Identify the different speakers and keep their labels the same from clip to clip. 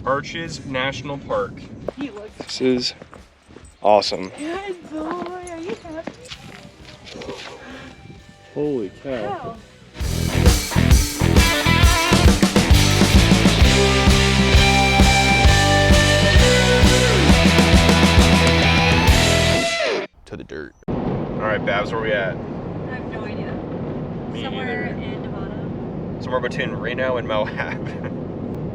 Speaker 1: Arches National Park.
Speaker 2: He looks.
Speaker 1: This is awesome.
Speaker 2: Good boy, are you happy?
Speaker 1: Holy cow.
Speaker 2: Wow.
Speaker 1: To the dirt. Alright, Babs, where we at?
Speaker 2: I have no idea.
Speaker 1: Me
Speaker 2: Somewhere
Speaker 1: neither.
Speaker 2: in Nevada.
Speaker 1: Somewhere between Reno and Moab.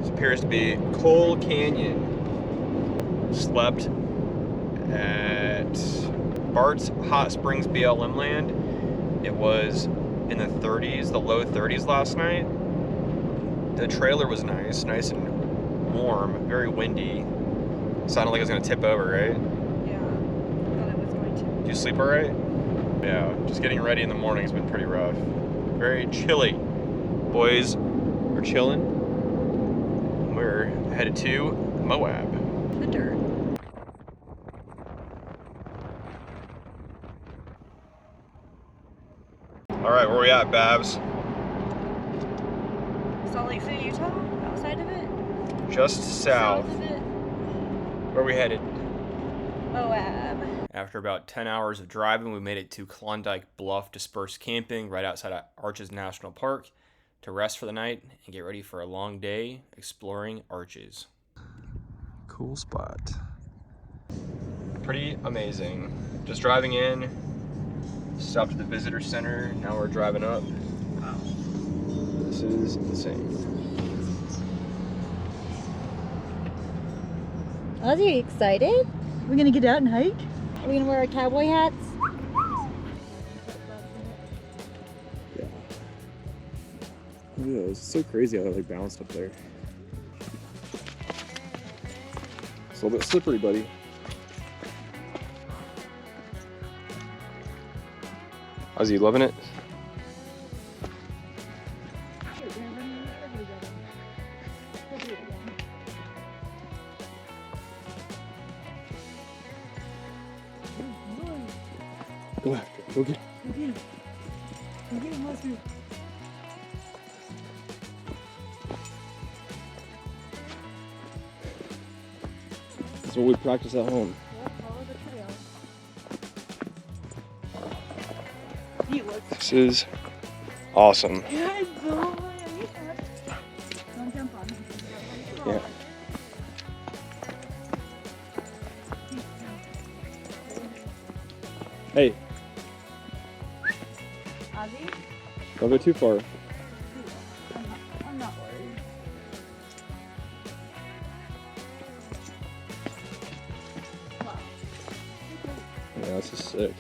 Speaker 1: This appears to be Coal Canyon. Slept at Bart's Hot Springs BLM land. It was in the 30s, the low 30s last night. The trailer was nice and warm, very windy. Sounded like it was gonna tip over, right?
Speaker 2: Yeah, thought it was going to.
Speaker 1: Did you sleep all right? Yeah, just getting ready in the morning has been pretty rough. Very chilly. Boys are chilling. We're headed to Moab.
Speaker 2: The dirt.
Speaker 1: All right, where we at, Babs?
Speaker 2: Salt Lake City, Utah? Outside of it?
Speaker 1: Just south.
Speaker 2: Of it?
Speaker 1: Where are we headed?
Speaker 2: Moab.
Speaker 1: After about 10 hours of driving, we made it to Klondike Bluff Dispersed camping right outside of Arches National Park to rest for the night and get ready for a long day exploring Arches. Cool spot. Pretty amazing. Just driving in, stopped at the visitor center, now we're driving up. Wow. This is insane.
Speaker 2: Ozzy, are you excited? We're gonna get out and hike? Are we gonna wear our cowboy hats?
Speaker 1: Yeah. Yeah, it's so crazy how it like bounced up there. It's a little bit slippery, buddy. Ozzy, you loving it? Go after it. Go get it.
Speaker 2: Go get him. Go get him, Oscar.
Speaker 1: That's what we practice at home.
Speaker 2: Yep, follow the trail. He looks.
Speaker 1: This is awesome.
Speaker 2: Good boy, are you happy? Don't jump on him.
Speaker 1: Yeah. Hey,
Speaker 2: Ozzy?
Speaker 1: don't go too far.
Speaker 2: I'm not worried. Wow.
Speaker 1: Yeah, this is sick.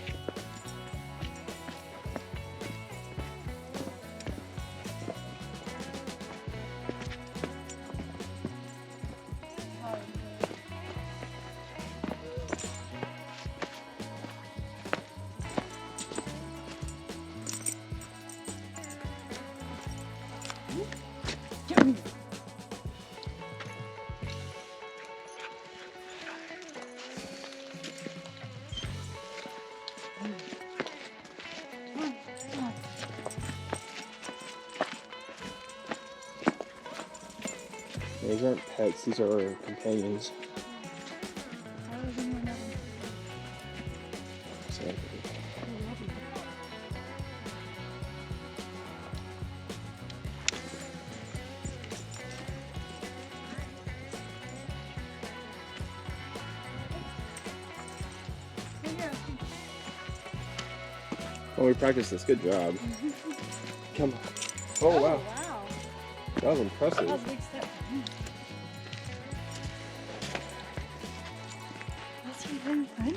Speaker 1: These aren't pets, these are our companions. Exactly. Oh, we practiced this. Good job. Come on. Oh, wow. That was impressive.
Speaker 2: That was a big step. Was he having fun?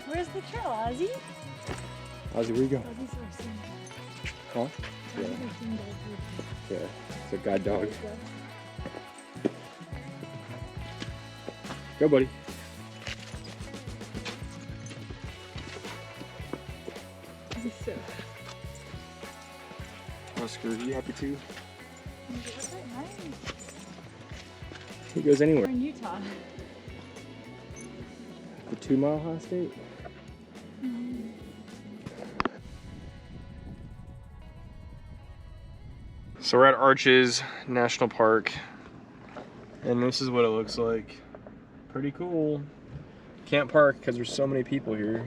Speaker 2: Where's the trail, Ozzy?
Speaker 1: Ozzy, where you going?
Speaker 2: Ozzy's our scenic.
Speaker 1: Huh? Yeah.
Speaker 2: Ozzy's our scenic dog.
Speaker 1: Yeah. It's a guide dog. Go, buddy.
Speaker 2: He's so
Speaker 1: Oscar, are you happy too?
Speaker 2: nice.
Speaker 1: He goes
Speaker 2: We're
Speaker 1: anywhere.
Speaker 2: in Utah.
Speaker 1: The 2 Mile High State? So we're at Arches National Park, and this is what it looks like. Pretty cool. Can't park because there's so many people here.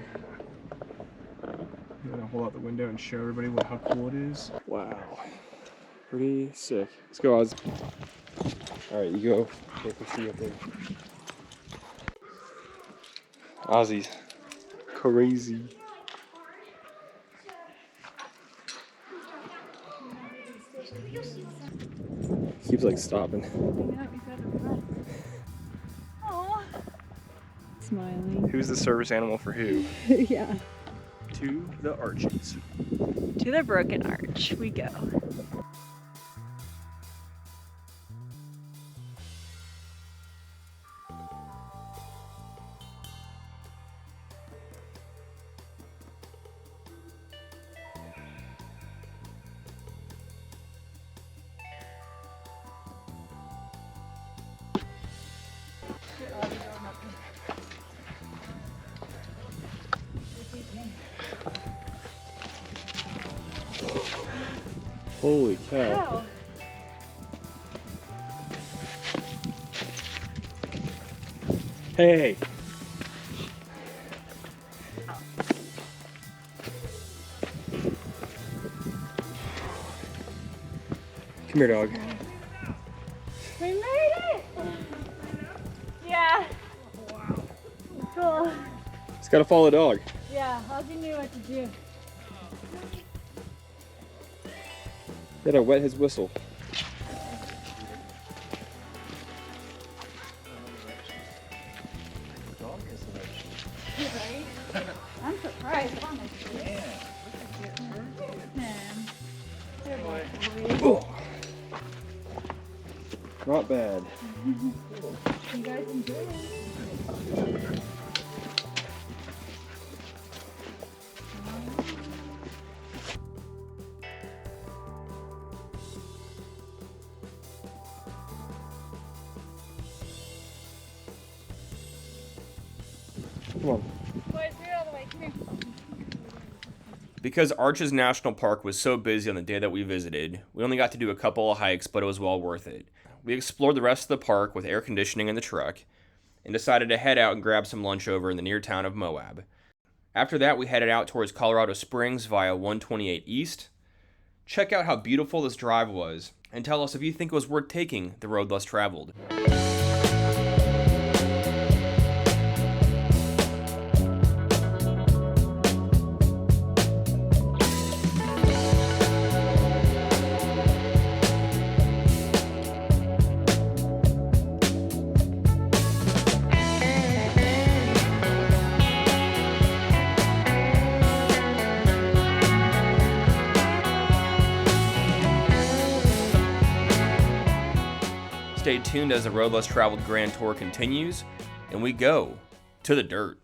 Speaker 1: I'm gonna hold out the window and show everybody how cool it is. Wow, pretty sick. Let's go, Oz. All right, you go. Okay, we'll see you up there. Ozzy's crazy. Keeps like stopping.
Speaker 2: Aww. Smiling.
Speaker 1: Who's the service animal for who?
Speaker 2: Yeah.
Speaker 1: To the Arches.
Speaker 2: To the broken arch we go.
Speaker 1: Holy cow.
Speaker 2: Wow.
Speaker 1: Hey. Come here, dog.
Speaker 2: We made it! Yeah. Wow. Cool.
Speaker 1: It's gotta follow the dog.
Speaker 2: Yeah, Ozzy knew what to do.
Speaker 1: He had to wet his whistle.
Speaker 2: I'm surprised, honestly.
Speaker 1: Oh. Not bad.
Speaker 2: You guys enjoy it.
Speaker 1: Come on.
Speaker 2: Boys, do it all the way. Come here.
Speaker 1: Because Arches National Park was so busy on the day that we visited, we only got to do a couple of hikes, but it was well worth it. We explored the rest of the park with air conditioning in the truck, and decided to head out and grab some lunch over in the near town of Moab. After that, we headed out towards Colorado Springs via 128 East. Check out how beautiful this drive was, and tell us if you think it was worth taking the road less traveled. Stay tuned as the Road Less Traveled Grand Tour continues, and we go to the dirt.